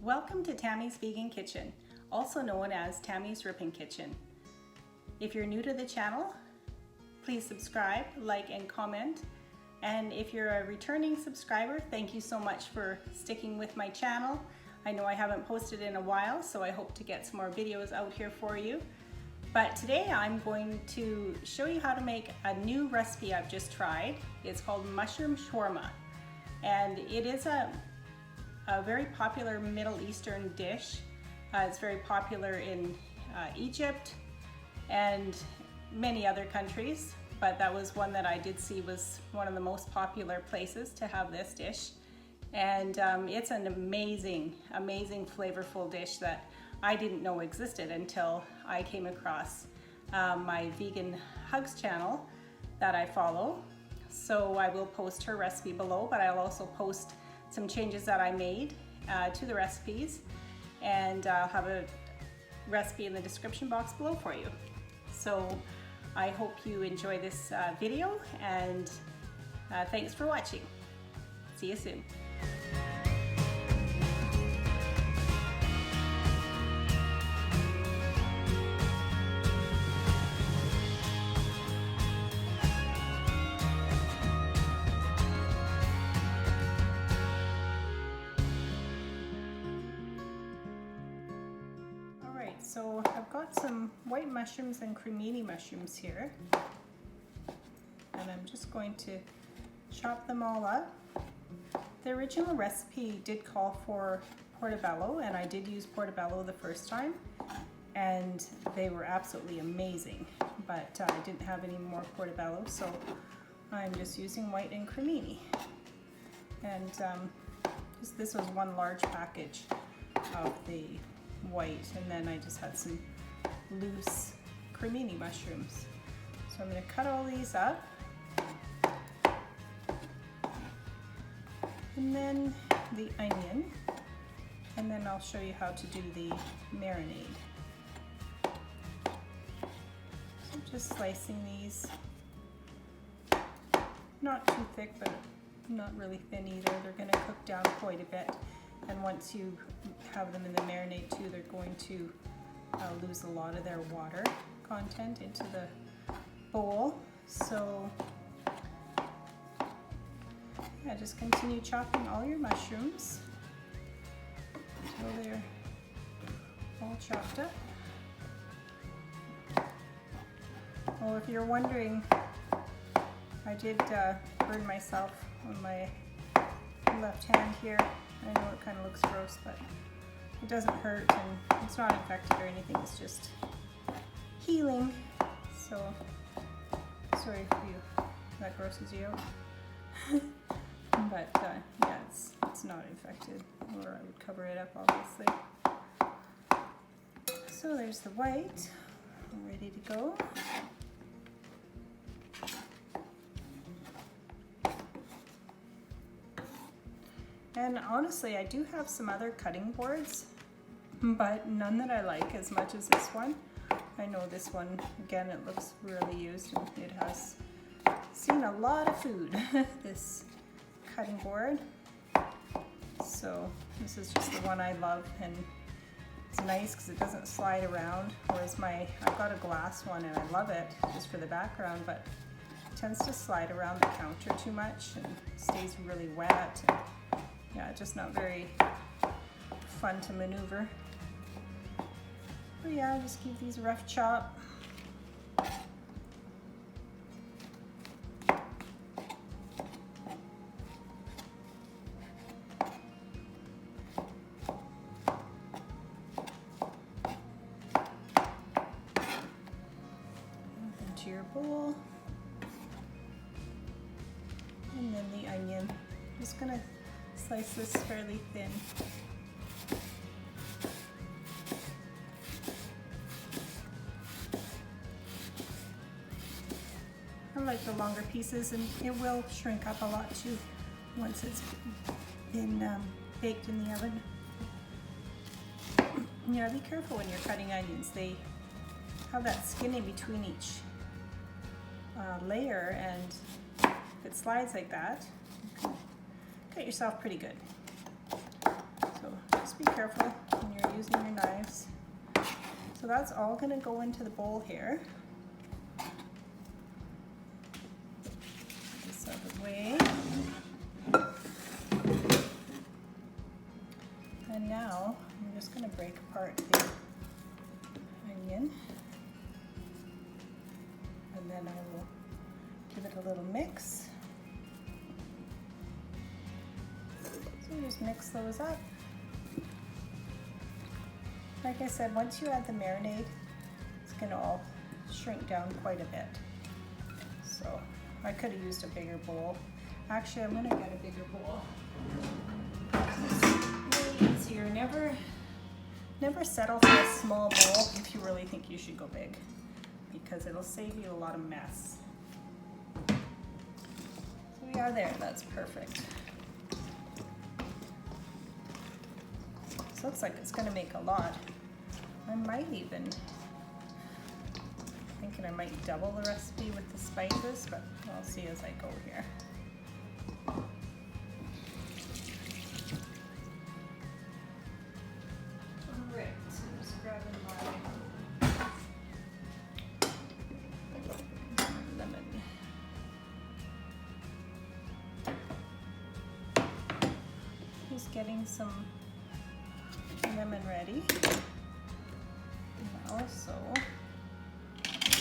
Welcome to Tammy's Vegan Kitchen, also known as Tammy's Ripping Kitchen. If you're new to the channel, please subscribe, like, and comment. And if you're a returning subscriber, thank you so much for sticking with my channel. I know I haven't posted in a while, so I hope to get some more videos out here for you. But today I'm going to show you how to make a new recipe I've just tried. It's called mushroom shawarma. And it is a very popular Middle Eastern dish. It's very popular in Egypt and many other countries, but that was one that I did see was one of the most popular places to have this dish. And it's an amazing, amazing flavorful dish that I didn't know existed until I came across my Vegan Hugs channel that I follow. So I will post her recipe below, but I'll also post some changes that I made to the recipes, and I'll have a recipe in the description box below for you. So I hope you enjoy this video, and thanks for watching. See you soon. So I've got some white mushrooms and cremini mushrooms here, and I'm just going to chop them all up. The original recipe did call for portobello, and I did use portobello the first time, and they were absolutely amazing, but I didn't have any more portobello, so I'm just using white and cremini. And this was one large package of the white, and then I just had some loose cremini mushrooms. So I'm going to cut all these up, and then the onion, and then I'll show you how to do the marinade. So just slicing these, not too thick but not really thin either. They're going to cook down quite a bit. And once you have them in the marinade too, they're going to lose a lot of their water content into the bowl. So yeah, just continue chopping all your mushrooms until they're all chopped up. Well, if you're wondering, I did burn myself on my left hand here. I know it kind of looks gross, but it doesn't hurt, and it's not infected or anything. It's just healing. So sorry if that grosses you out. But yeah, it's not infected, or I would cover it up, obviously. So there's the white, ready to go. And honestly, I do have some other cutting boards, but none that I like as much as this one. I know this one, again, it looks really used, and it has seen a lot of food, this cutting board. So this is just the one I love, and it's nice because it doesn't slide around, whereas I've got a glass one and I love it just for the background, but it tends to slide around the counter too much and stays really wet. And yeah, just not very fun to maneuver. But yeah, just keep these rough chop. Into your bowl. And then the onion. Just gonna slice this fairly thin. I like the longer pieces, and it will shrink up a lot too once it's been baked in the oven. Yeah, be careful when you're cutting onions. They have that skin in between each layer, and if it slides like that, you can cut yourself pretty good. So just be careful when you're using your knives. So that's all going to go into the bowl here. Get this out of the way. And now I'm just going to break apart the onion. And then I will give it a little mix. So just mix those up. Like I said, once you add the marinade, it's going to all shrink down quite a bit. So I could have used a bigger bowl. Actually, I'm going to get a bigger bowl. It's really easier. Never settle for a small bowl if you really think you should go big, because it'll save you a lot of mess. So we are there. That's perfect. This looks like it's going to make a lot. I might even, thinking I might double the recipe with the spices, but I'll see as I go here. Alright, so I'm just grabbing my lemon. Just getting some lemon ready. And also a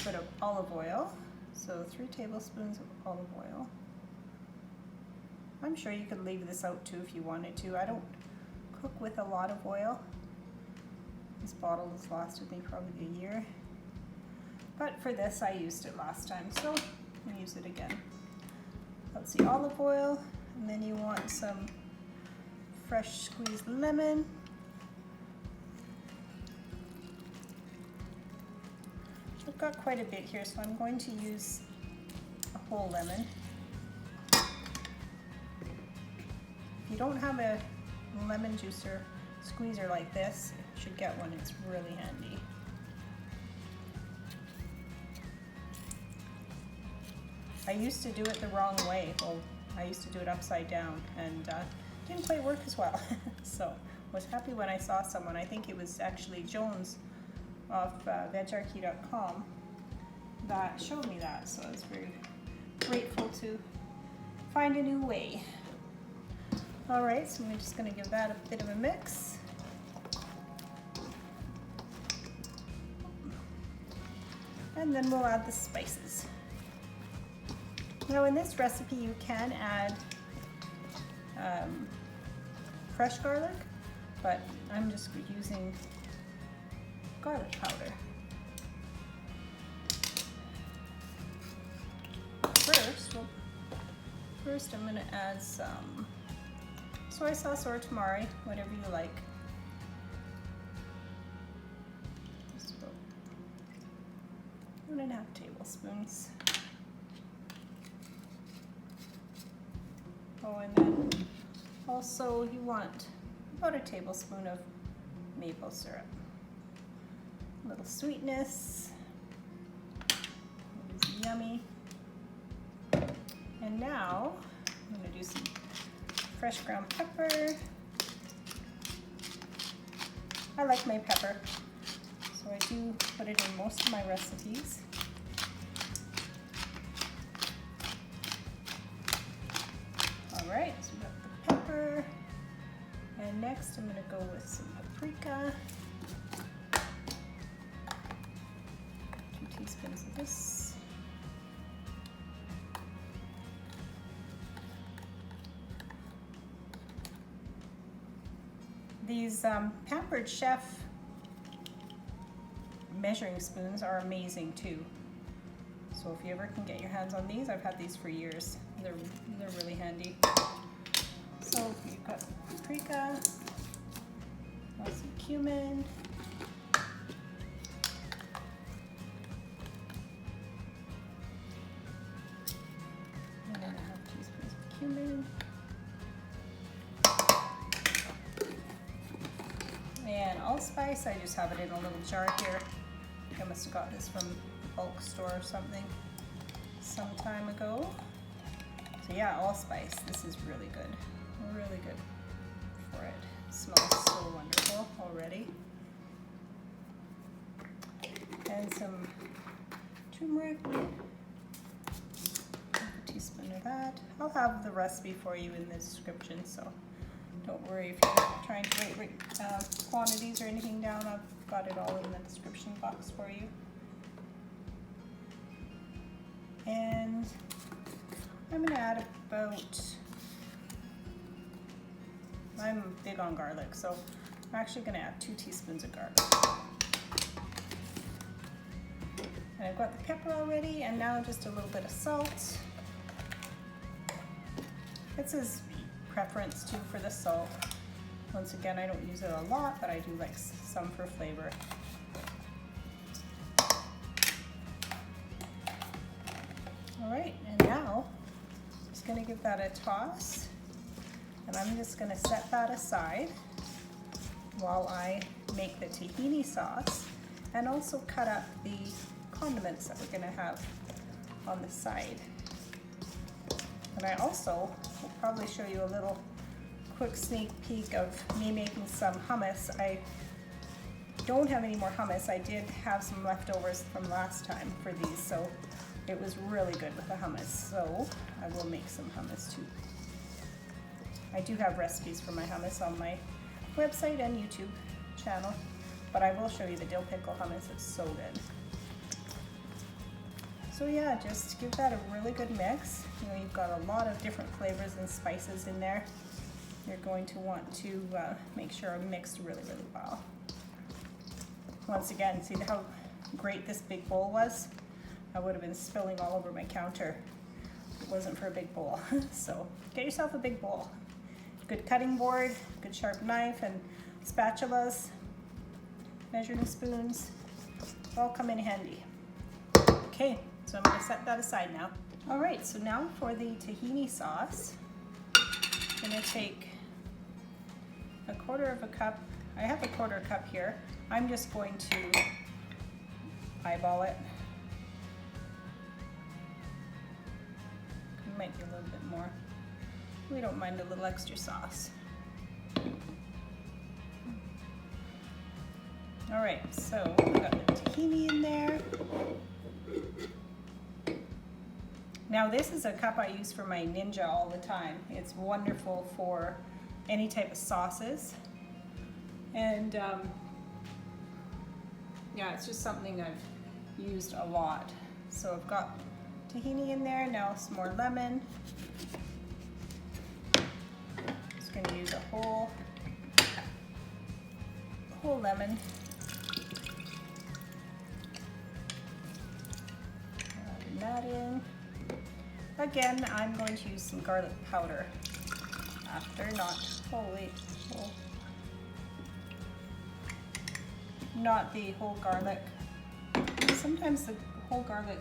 bit of olive oil. So 3 tablespoons of olive oil. I'm sure you could leave this out too if you wanted to. I don't cook with a lot of oil. This bottle has lasted me probably a year. But for this I used it last time, so I'll use it again. That's the olive oil, and then you want some fresh squeezed lemon. I've got quite a bit here, so I'm going to use a whole lemon. If you don't have a lemon juicer squeezer like this, you should get one. It's really handy. I used to do it the wrong way. Well, I used to do it upside down, and didn't quite work as well. So was happy when I saw someone, I think it was actually Jones of vegarchy.com, that showed me that, so I was very grateful to find a new way. Alright, so I'm just going to give that a bit of a mix. And then we'll add the spices. Now in this recipe you can add fresh garlic, but I'm just using garlic powder. First I'm going to add some soy sauce or tamari, whatever you like. Just about 1.5 tablespoons. Oh, and then also you want about 1 tablespoon of maple syrup. A little sweetness. It is yummy. And now I'm going to do some fresh ground pepper. I like my pepper, so I do put it in most of my recipes. Alright, so we got the pepper. And next I'm going to go with some paprika. 2 teaspoons of this. These Pampered Chef measuring spoons are amazing too. So if you ever can get your hands on these, I've had these for years. They're really handy. So you've got paprika, some cumin, and 1.5 teaspoons of cumin. And allspice, I just have it in a little jar here. I must have got this from the bulk store or something some time ago. So yeah, allspice. This is really good for it. smells so wonderful already. And some turmeric, a teaspoon of that. I'll have the recipe for you in the description, so don't worry if you're trying to write quantities or anything down. I've got it all in the description box for you. And I'm going to add about, I'm big on garlic, so I'm actually going to add 2 teaspoons of garlic. And I've got the pepper already, and now just a little bit of salt. It's his preference too for the salt. Once again, I don't use it a lot, but I do like some for flavor. All right, and now I'm just going to give that a toss, and I'm just going to set that aside while I make the tahini sauce and also cut up the condiments that we're going to have on the side. And I also will probably show you a little quick sneak peek of me making some hummus. I don't have any more hummus. I did have some leftovers from last time for these, so it was really good with the hummus. So I will make some hummus too. I do have recipes for my hummus on my website and YouTube channel, but I will show you the dill pickle hummus. It's so good. So yeah, just give that a really good mix. You know, you've got a lot of different flavors and spices in there. You're going to want to make sure they're mixed really, really well. Once again, see how great this big bowl was? I would have been spilling all over my counter if it wasn't for a big bowl. So get yourself a big bowl. Good cutting board, good sharp knife, and spatulas, measuring spoons, all come in handy. Okay. So I'm going to set that aside now. All right, so now for the tahini sauce, I'm going to take a 1/4 cup. I have a 1/4 cup here. I'm just going to eyeball it. It might be a little bit more. We don't mind a little extra sauce. All right, so we've got the tahini in there. Now this is a cup I use for my Ninja all the time. It's wonderful for any type of sauces. And yeah, it's just something I've used a lot. So I've got tahini in there, now some more lemon. Just gonna use a whole lemon. Add that in. Again, I'm going to use some garlic powder after, not the whole garlic. Sometimes the whole garlic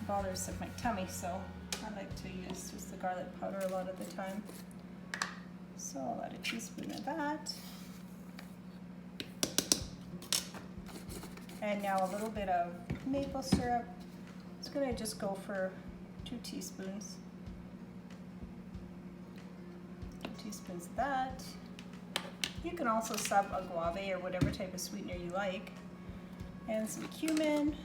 bothers my tummy, so I like to use just the garlic powder a lot of the time. So I'll add a teaspoon of that. And now a little bit of maple syrup. It's going to just go for 2 teaspoons. 2 teaspoons of that. You can also sub agave or whatever type of sweetener you like. And some cumin.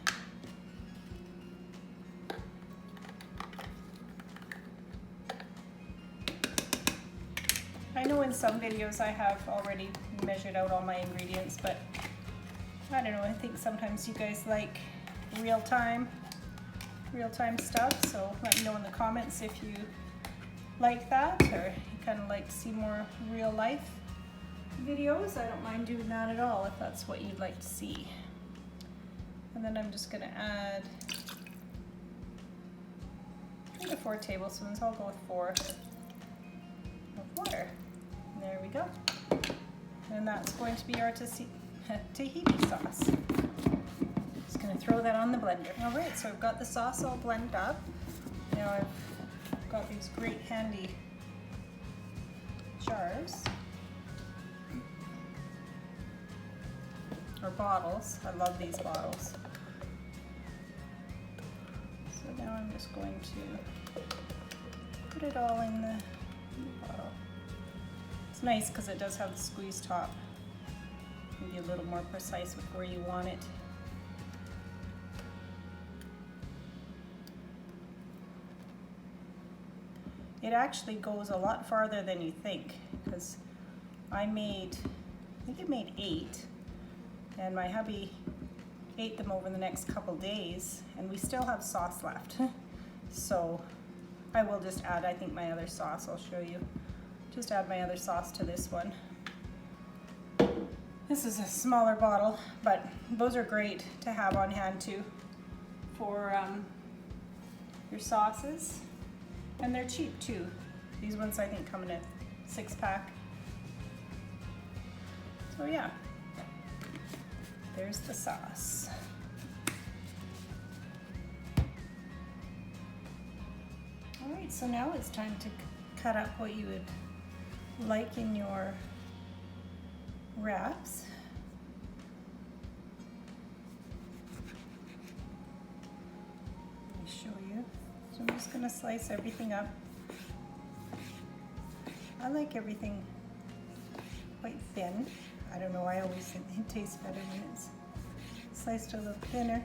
I know in some videos I have already measured out all my ingredients, but I don't know, I think sometimes you guys like real-time stuff, so let me know in the comments if you like that, or you kind of like to see more real life videos. I don't mind doing that at all if that's what you'd like to see. And then I'm just going to add 3 to 4 tablespoons. I'll go with 4 of water. And there we go. And that's going to be our tahini sauce. Just going to throw that on the blender. All right, so I've got the sauce all blended up. Now I've got these great handy jars or bottles. I love these bottles. So now I'm just going to put it all in the bottle. It's nice because it does have the squeeze top. You can be a little more precise with where you want it. It actually goes a lot farther than you think, because I think it made 8, and my hubby ate them over the next couple days, and we still have sauce left. So I will just add, I think, my other sauce. I'll show you. Just add my other sauce to this one. This is a smaller bottle, but those are great to have on hand too for your sauces. And they're cheap too. These ones I think come in a 6-pack. So yeah, there's the sauce. All right, so now it's time to cut up what you would like in your wraps. Let me show you. So I'm just gonna slice everything up. I like everything quite thin. I don't know, I always think it tastes better when it's sliced a little thinner.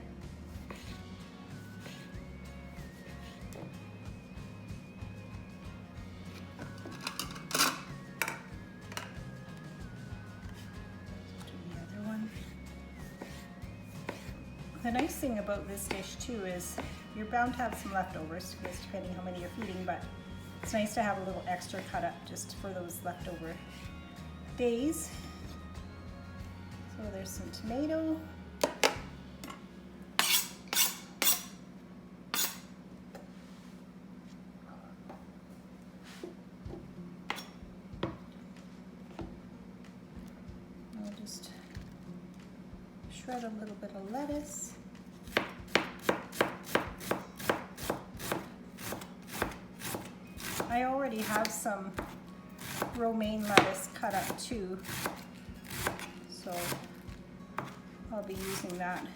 The nice thing about this dish too is you're bound to have some leftovers, because depending how many you're feeding, but it's nice to have a little extra cut up just for those leftover days. So there's some tomato. I'll just shred a little bit of lettuce. I already have some romaine lettuce cut up too, so I'll be using that.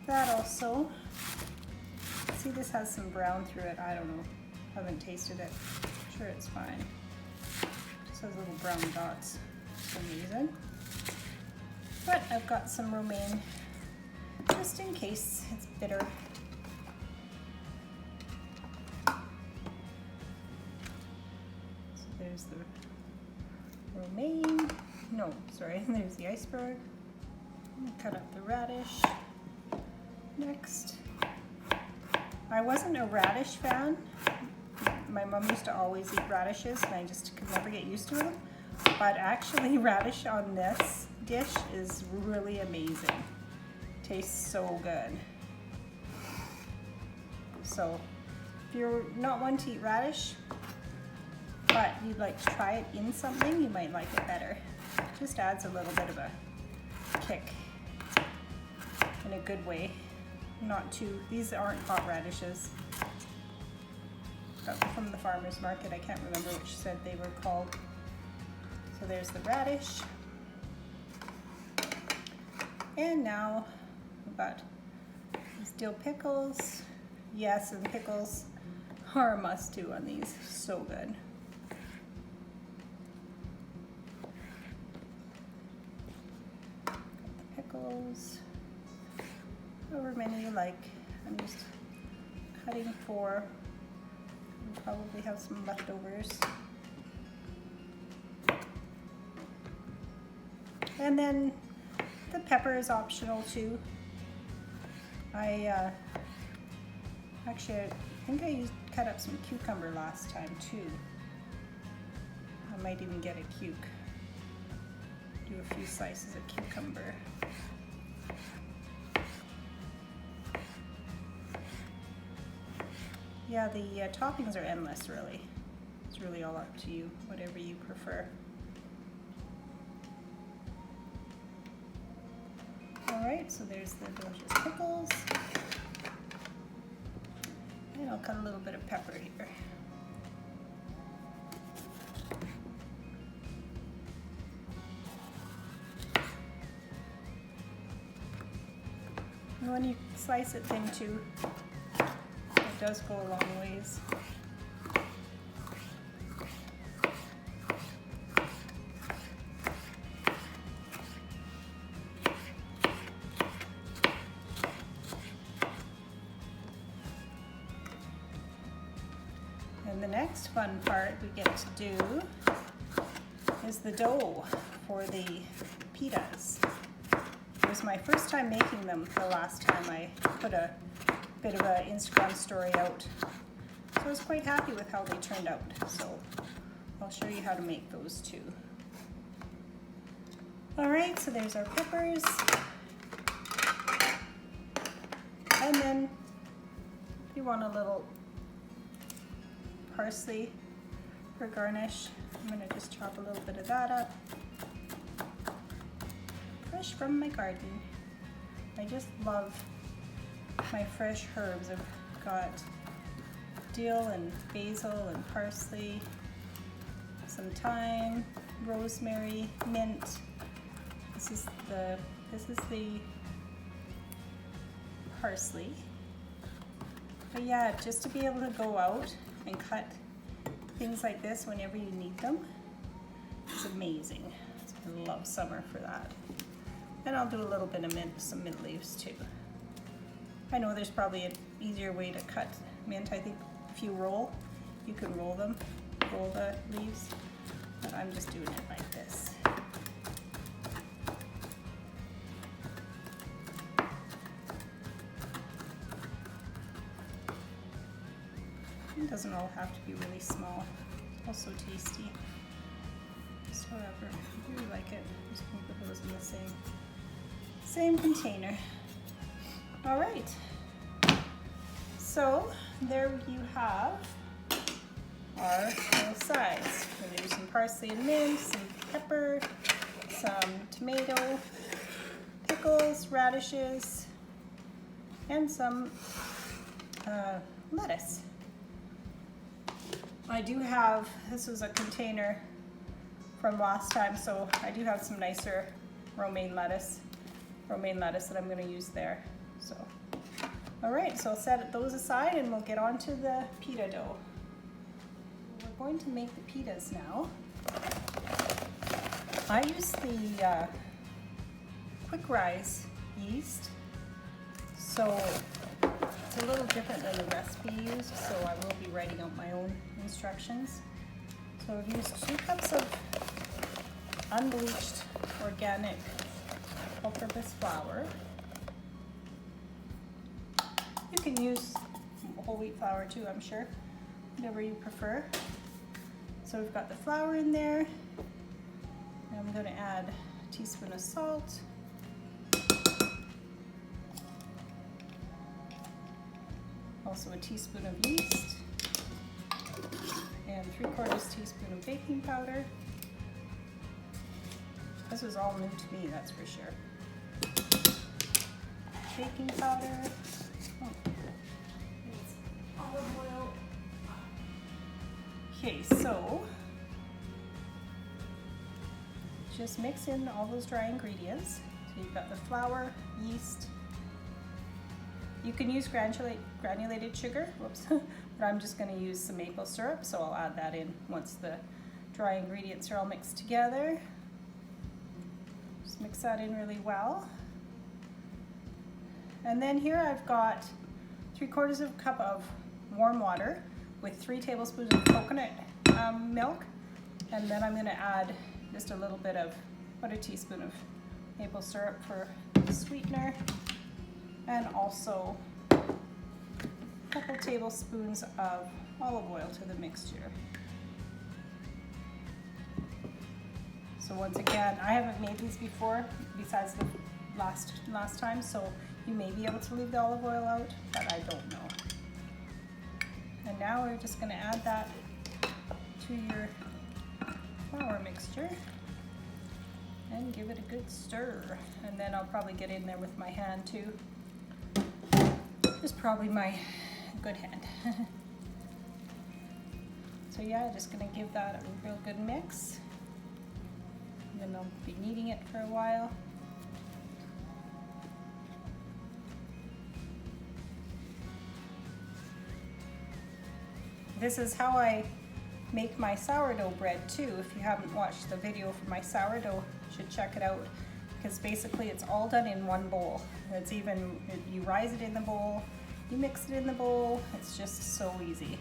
That also, see, this has some brown through it. I don't know, haven't tasted it. I'm sure it's fine. Just has little brown dots for some reason. But I've got some romaine just in case it's bitter. There's the romaine. No, sorry, there's the iceberg. I'm gonna cut up the radish next. I wasn't a radish fan. My mom used to always eat radishes and I just could never get used to them. But actually radish on this dish is really amazing. Tastes so good. So if you're not one to eat radish, but you'd like to try it in something, you might like it better. Just adds a little bit of a kick in a good way. Not too, these aren't hot radishes. Got them from the farmer's market. I can't remember which said they were called. So there's the radish. And now we've got these dill pickles. Yes, and pickles are a must too on these. So good. Pickles, however many you like. I'm just cutting 4. We'll probably have some leftovers. And then the pepper is optional too. I think I cut up some cucumber last time too. I might even get a cuke. Do a few slices of cucumber. Yeah, the toppings are endless, really. It's really all up to you, whatever you prefer. All right, so there's the delicious pickles. And I'll cut a little bit of pepper here. And when you slice it thin too, it does go a long ways. And the next fun part we get to do is the dough for the pitas. It was my first time making them the last time I put a bit of an Instagram story out. So I was quite happy with how they turned out. So I'll show you how to make those too. All right, so there's our peppers. And then if you want a little parsley for garnish, I'm gonna just chop a little bit of that up. Fresh from my garden. I just love my fresh herbs. I've got dill and basil and parsley, some thyme, rosemary, mint. This is the parsley. But yeah, just to be able to go out and cut things like this whenever you need them, it's amazing. I love summer for that. And I'll do a little bit of mint, some mint leaves too. I know there's probably an easier way to cut mint. I think if you roll, you can roll the leaves, but I'm just doing it like this. It doesn't all have to be really small. It's also tasty. Just however, I really like it. I'm just gonna put those in the same container. All right. So there you have our little sides. We're gonna do some parsley and mint, some pepper, some tomato, pickles, radishes, and some lettuce. I do have, this was a container from last time, so I do have some nicer romaine lettuce that I'm going to use there. So, all right, so I'll set those aside and we'll get on to the pita dough. We're going to make the pitas now. I use the quick rise yeast, so it's a little different than the recipe used, so I will be writing out my own instructions. So I've used 2 cups of unbleached organic all-purpose flour. You can use whole wheat flour too, I'm sure, whatever you prefer. So we've got the flour in there, and I'm going to add a teaspoon of salt, also a teaspoon of yeast, and 3/4 teaspoon of baking powder. This was all new to me, that's for sure. Baking powder. Oh, it's olive oil. Okay, so just mix in all those dry ingredients. So you've got the flour, yeast. You can use granulated sugar, whoops, but I'm just going to use some maple syrup, so I'll add that in once the dry ingredients are all mixed together. Just mix that in really well. And then here I've got 3/4 cup of warm water with 3 tablespoons of coconut milk, and then I'm going to add just a little bit of, about a teaspoon of maple syrup for the sweetener, and also a couple tablespoons of olive oil to the mixture. So once again, I haven't made these before besides the last time, so you may be able to leave the olive oil out, but I don't know. And now we're just going to add that to your flour mixture and give it a good stir. And then I'll probably get in there with my hand too. Just probably my good hand. So yeah, just going to give that a real good mix. And then I'll be kneading it for a while. This is how I make my sourdough bread too. If you haven't watched the video for my sourdough, you should check it out, because basically it's all done in one bowl. It's even, you rise it in the bowl, you mix it in the bowl, it's just so easy.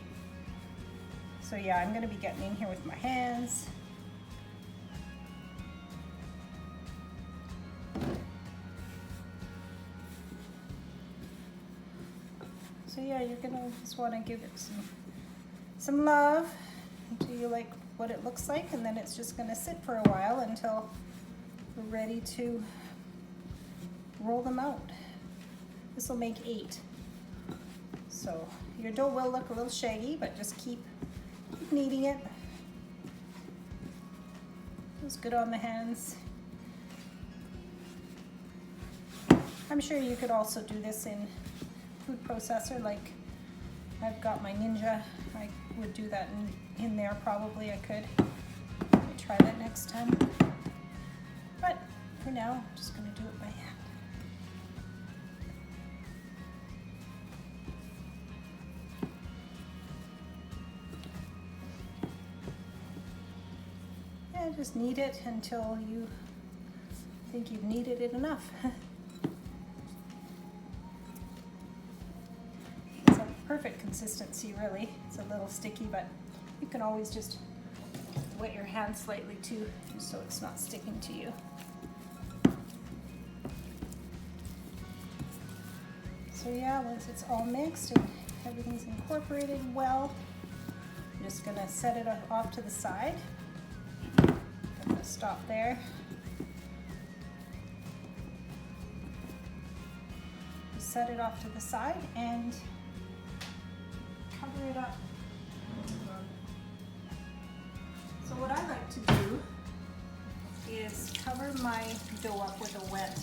So yeah, I'm gonna be getting in here with my hands. So yeah, you're gonna just wanna give it some love until you like what it looks like, and then it's just gonna sit for a while until we're ready to roll them out. This will make 8. So your dough will look a little shaggy, but just keep kneading it. Feels good on the hands. I'm sure you could also do this in food processor, like I've got my Ninja. I would do that in there probably. I could. Let me try that next time. But for now, I'm just going to do it by hand. Yeah, just knead it until you think you've kneaded it enough. It's a perfect consistency, really. It's a little sticky, but you can always just wet your hand slightly too, so it's not sticking to you. So yeah, once it's all mixed and everything's incorporated well, I'm just gonna set it off to the side. I'm gonna stop there. Set it off to the side and cover it up. So what I like to do is cover my dough up with a wet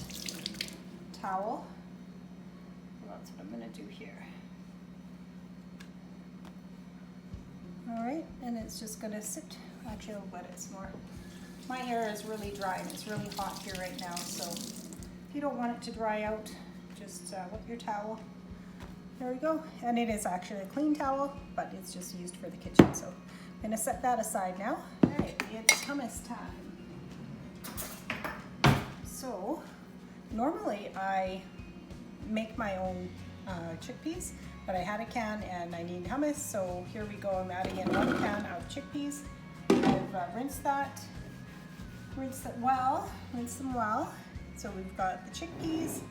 towel. Well, that's what I'm going to do here. All right, and it's just going to sit. Actually, I'll wet it some more. My hair is really dry and it's really hot here right now, so if you don't want it to dry out, just wet your towel. There we go. And it is actually a clean towel, but it's just used for the kitchen. So I'm gonna set that aside now. All right, it's hummus time. So normally I make my own chickpeas, but I had a can and I need hummus. So here we go. I'm adding in 1 can of chickpeas. I've rinsed them well. So we've got the chickpeas.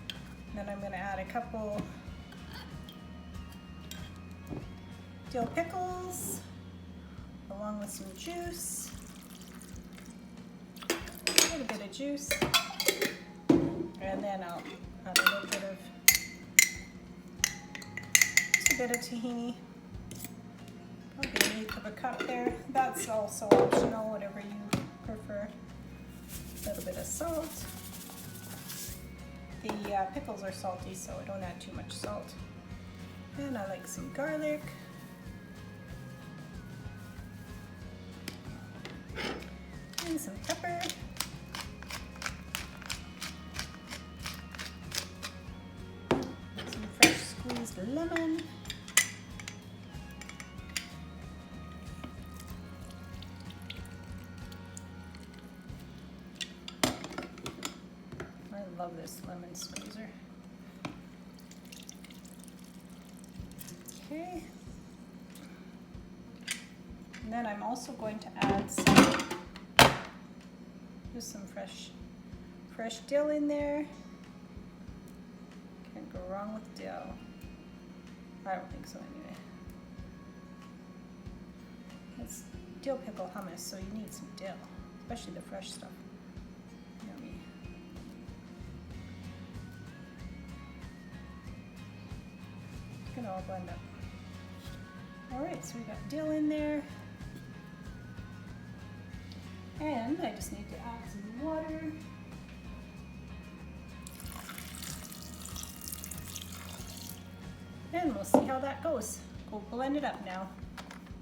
Then I'm going to add a couple dill pickles along with some juice, a little bit of juice, and then I'll add a little bit of, just a bit of tahini, probably 1/8 of a cup there. That's also optional, whatever you prefer. A little bit of salt. The pickles are salty, so I don't add too much salt. And I like some garlic. And some pepper. Some fresh squeezed lemon. I love this lemon squeezer. Okay. And then I'm also going to add just some fresh dill in there. Can't go wrong with dill. I don't think so anyway. It's dill pickle hummus, so you need some dill, especially the fresh stuff. Yummy. It's gonna all blend up. All right, so we got dill in there. And I just need to add some water. And we'll see how that goes. We'll blend it up now.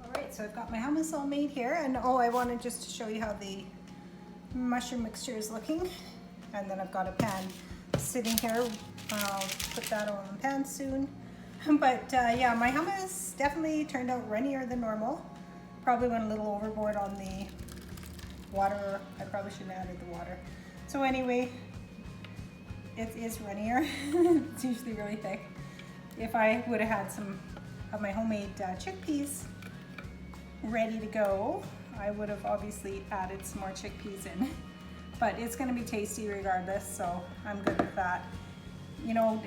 All right, so I've got my hummus all made here, and I wanted just to show you how the mushroom mixture is looking. And then I've got a pan sitting here. I'll put that on the pan soon. But yeah, my hummus definitely turned out runnier than normal. Probably went a little overboard on the water. I probably shouldn't have added the water. So anyway, it is runnier. It's usually really thick. If I would have had some of my homemade chickpeas, ready to go, I would have obviously added some more chickpeas in, but it's going to be tasty regardless, so I'm good with that. You know,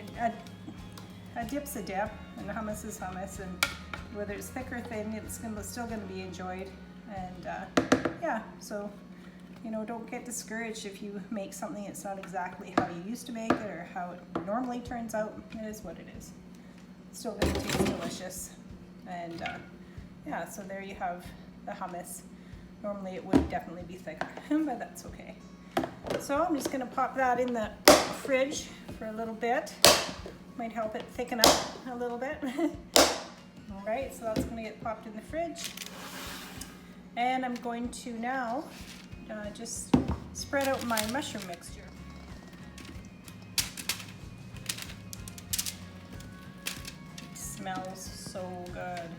a dip's a dip, and hummus is hummus, and whether it's thick or thin, it's still going to be enjoyed. And yeah, so you know, don't get discouraged if you make something that's not exactly how you used to make it or how it normally turns out. It is what it is. It's still going to taste delicious. And yeah, so there you have the hummus. Normally it would definitely be thicker, but that's okay. So I'm just going to pop that in the fridge for a little bit. Might help it thicken up a little bit. All right, so that's going to get popped in the fridge. And I'm going to now just spread out my mushroom mixture. It smells so good.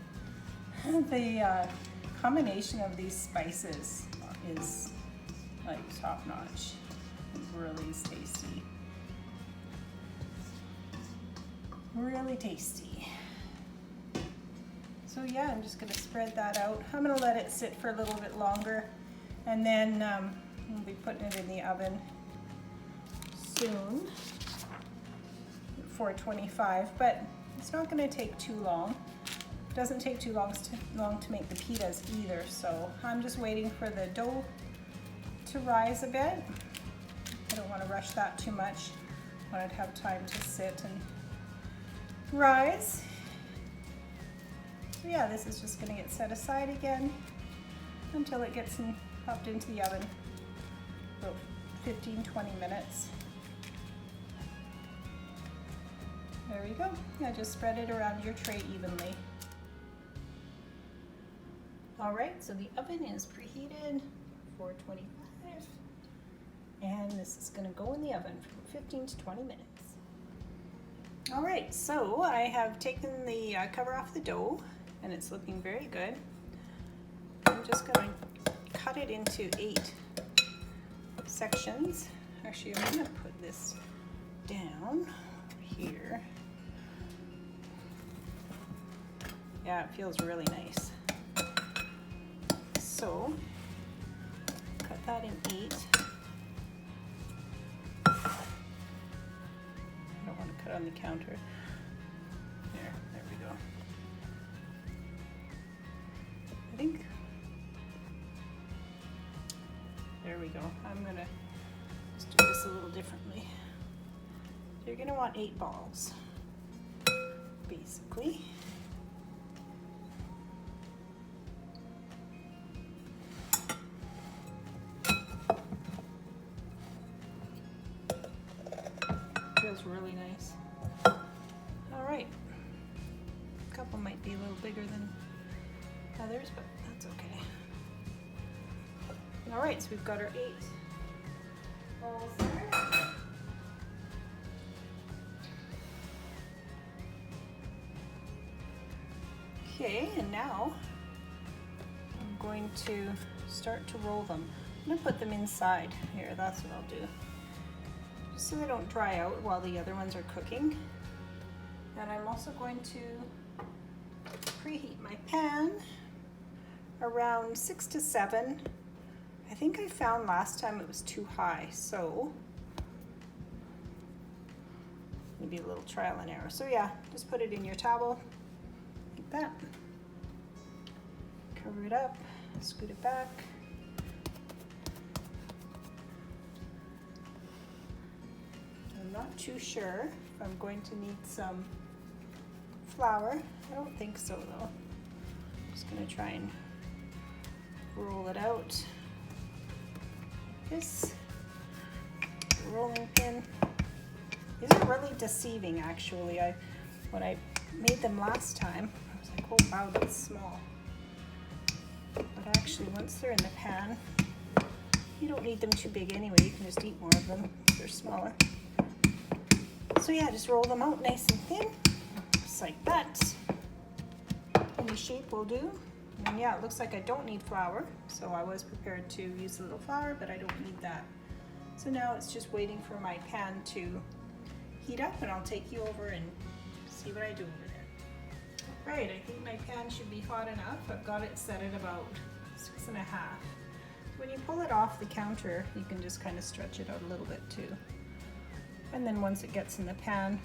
The combination of these spices is like top notch. It really is tasty. Really tasty. So yeah, I'm just gonna spread that out. I'm gonna let it sit for a little bit longer, and then we'll be putting it in the oven soon at 425, but it's not gonna take too long. It doesn't take too long to make the pitas either, so I'm just waiting for the dough to rise a bit. I don't want to rush that too much. I want it to have time to sit and rise. So yeah, this is just going to get set aside again until it gets popped into the oven for about 15-20 minutes. There we go. Now just spread it around your tray evenly. Alright, so the oven is preheated, 425, and this is going to go in the oven for 15 to 20 minutes. Alright, so I have taken the cover off the dough, and it's looking very good. I'm just going to cut it into 8 sections. Actually, I'm going to put this down here. Yeah, it feels really nice. So, cut that in 8. I don't want to cut on the counter. There we go. I think, there we go. I'm gonna just do this a little differently. So you're gonna want 8 balls, basically. Feels really nice. All right, a couple might be a little bigger than others, but that's okay. All right, so we've got our 8 balls there. Okay, and now I'm going to start to roll them. I'm gonna put them inside here. That's what I'll do, so they don't dry out while the other ones are cooking. And I'm also going to preheat my pan around 6 to 7. I think I found last time it was too high, so maybe a little trial and error. So yeah, just put it in your towel like that. Cover it up, scoot it back. I'm not too sure if I'm going to need some flour. I don't think so though. I'm just going to try and roll it out. This rolling pin. These are really deceiving actually. When I made them last time, I was like, oh wow, that's small. But actually once they're in the pan, you don't need them too big anyway. You can just eat more of them if they're smaller. So yeah, just roll them out nice and thin, just like that. Any shape will do. And yeah, it looks like I don't need flour, so I was prepared to use a little flour, but I don't need that. So now it's just waiting for my pan to heat up, and I'll take you over and see what I do over there. Right, I think my pan should be hot enough. I've got it set at about 6.5. When you pull it off the counter, you can just kind of stretch it out a little bit too. And then once it gets in the pan,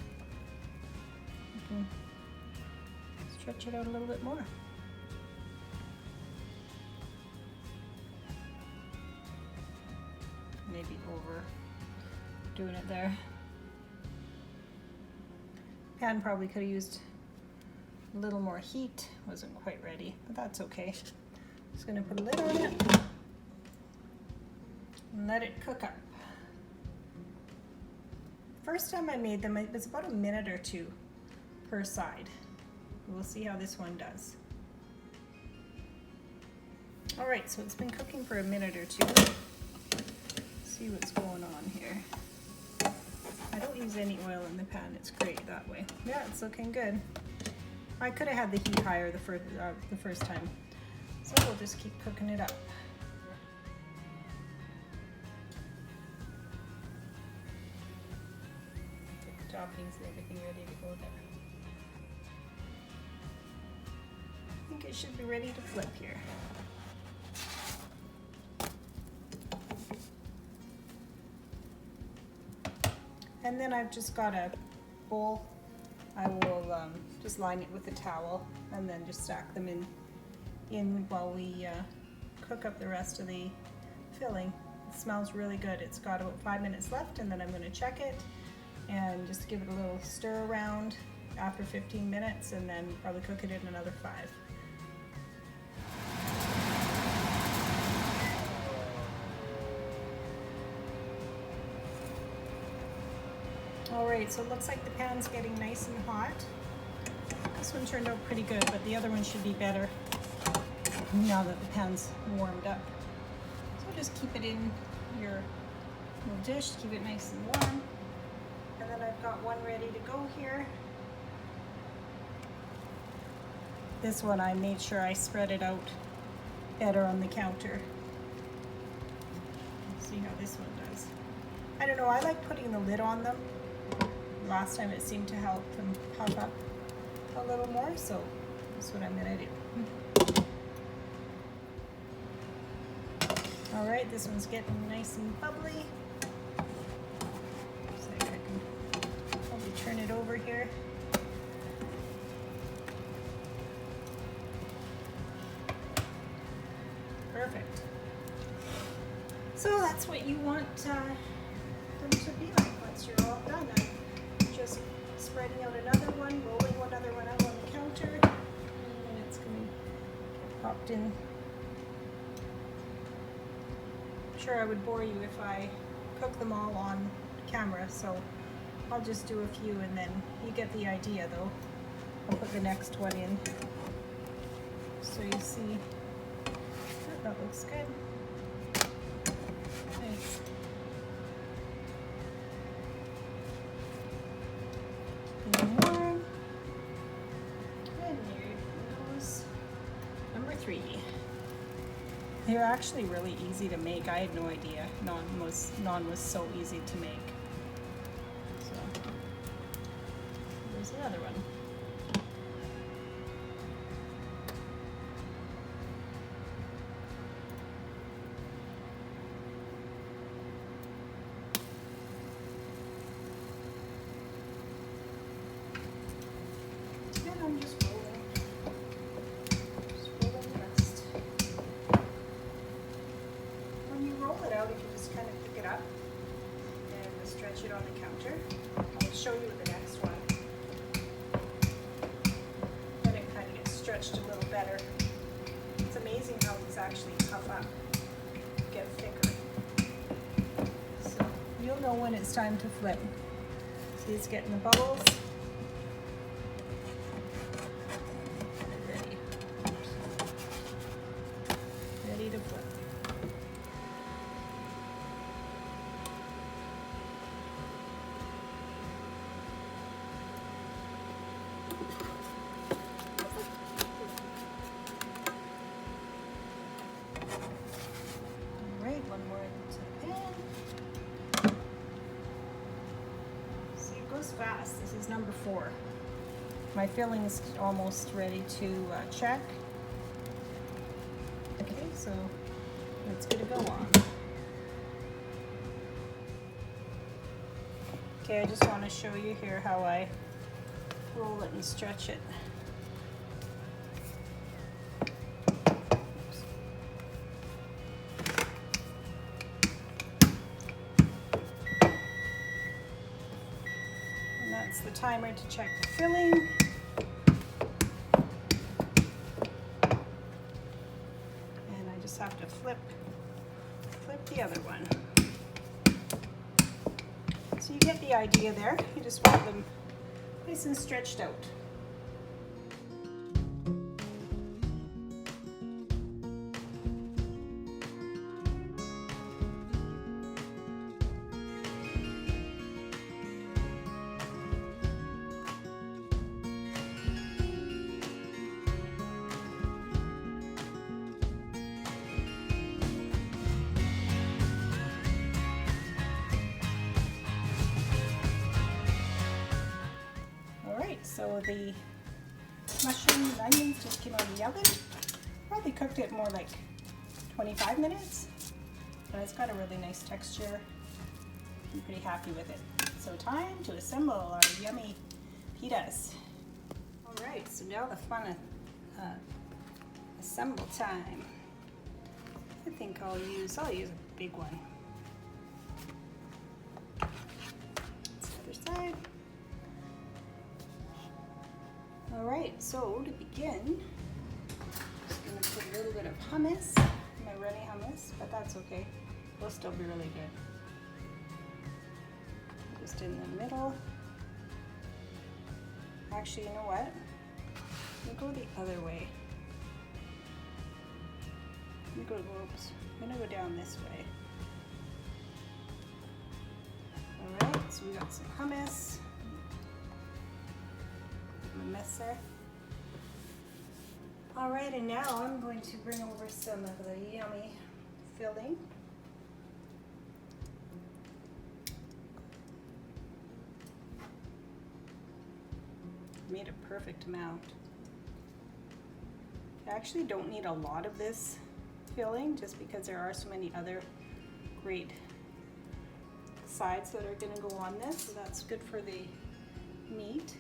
you can stretch it out a little bit more. Maybe over doing it there. Pan probably could have used a little more heat. Wasn't quite ready, but that's okay. Just gonna put a lid on it and let it cook up. First time I made them, it was about a minute or two per side. We'll see how this one does. All right, so it's been cooking for a minute or two. See what's going on here. I don't use any oil in the pan, it's great that way. Yeah, it's looking good. I could have had the heat higher the first time. So we'll just keep cooking it up. Get the toppings and everything ready to go there. I think it should be ready to flip here. And then I've just got a bowl. I will just line it with a towel and then just stack them in while we cook up the rest of the filling. It smells really good. It's got about 5 minutes left, and then I'm going to check it and just give it a little stir around after 15 minutes, and then probably cook it in another 5. Alright, so it looks like the pan's getting nice and hot. This one turned out pretty good, but the other one should be better now that the pan's warmed up. So just keep it in your little dish, keep it nice and warm. And then I've got one ready to go here. This one I made sure I spread it out better on the counter. Let's see how this one does. I don't know, I like putting the lid on them. Last time it seemed to help them puff up a little more, so that's what I'm gonna do. All right, this one's getting nice and bubbly. So I can probably turn it over here. Perfect. So that's what you want them to be like once you're all done. I'm just spreading out another one, rolling one other one out on the counter, and it's going to get popped in. I'm sure I would bore you if I cook them all on camera, so I'll just do a few and then you get the idea though. I'll put the next one in so you see. That looks good. Nice. Warm. And there goes number 3. They're actually really easy to make. I had no idea naan was so easy to make. So there's another one. I'm just rolling the rest. When you roll it out, you can just kind of pick it up and stretch it on the counter. I'll show you the next one. Then it kind of gets stretched a little better. It's amazing how these actually puff up, get thicker. So you'll know when it's time to flip. See, it's getting the bubbles. To flip. All right, one more into the pan. See, it goes fast. This is number 4. My filling is almost ready to check. Okay, so it's gonna go on. Okay, I just want to show you here how I roll it and stretch it. And that's the timer to check the filling. And I just have to flip the other one. So you get the idea there. You just want them nice and stretched out. So the mushrooms and onions just came out of the oven. Probably cooked it more like 25 minutes, but it's got a really nice texture. I'm pretty happy with it. So time to assemble our yummy pitas. All right, so now the fun assemble time. I think I'll use a big one. That's the other side. All right, so to begin, I'm just gonna put a little bit of hummus, my runny hummus, but that's okay. It'll still be really good. Just in the middle. Actually, you know what? I'm gonna go the other way. I'm gonna go down this way. All right, so we got some hummus. Mess there. All right, and now I'm going to bring over some of the yummy filling. Made a perfect amount. I actually don't need a lot of this filling just because there are so many other great sides that are going to go on this, so that's good for the meat.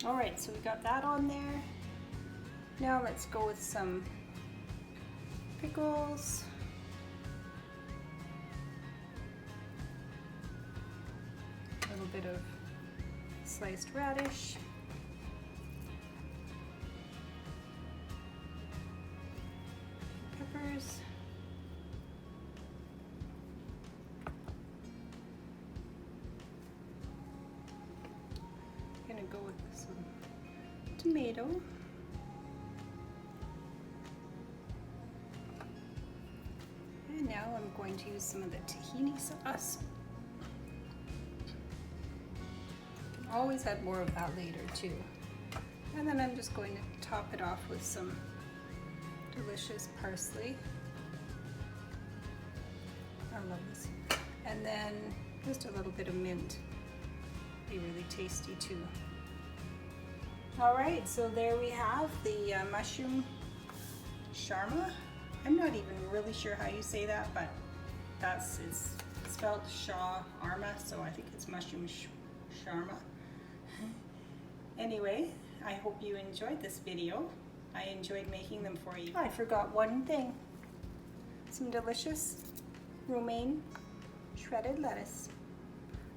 All right, so we got that on there. Now let's go with some pickles. A little bit of sliced radish. Peppers. I'm gonna go with some tomato. And now I'm going to use some of the tahini sauce. Always add more of that later too. And then I'm just going to top it off with some delicious parsley. I love this. And then just a little bit of mint. Be really tasty too. All right, so there we have the mushroom shawarma. I'm not even really sure how you say that, but it's spelled shawarma, so I think it's mushroom shawarma. Anyway, I hope you enjoyed this video. I enjoyed making them for you. I forgot one thing. Some delicious romaine shredded lettuce.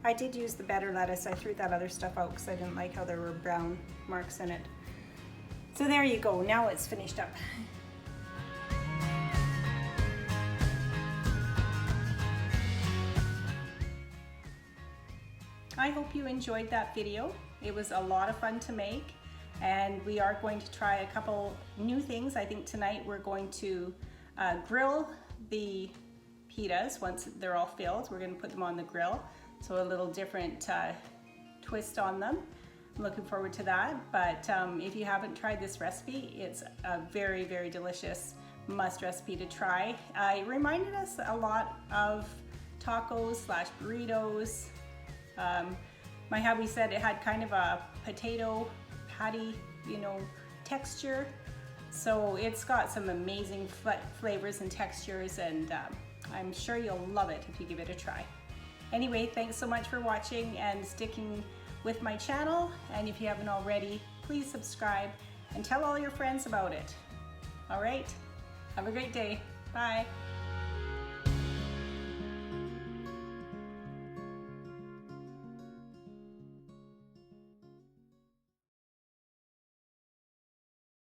I did use the better lettuce. I threw that other stuff out because I didn't like how there were brown marks in it. So there you go. Now it's finished up. I hope you enjoyed that video. It was a lot of fun to make, and we are going to try a couple new things. I think tonight we're going to grill the pitas once they're all filled. We're going to put them on the grill, so a little different twist on them. I'm looking forward to that, but if you haven't tried this recipe, it's a very, very delicious must recipe to try. It reminded us a lot of tacos / burritos. My hubby said it had kind of a potato patty, you know, texture. So it's got some amazing flavors and textures, and I'm sure you'll love it if you give it a try. Anyway, thanks so much for watching and sticking with my channel. And if you haven't already, please subscribe and tell all your friends about it. All right, have a great day. Bye.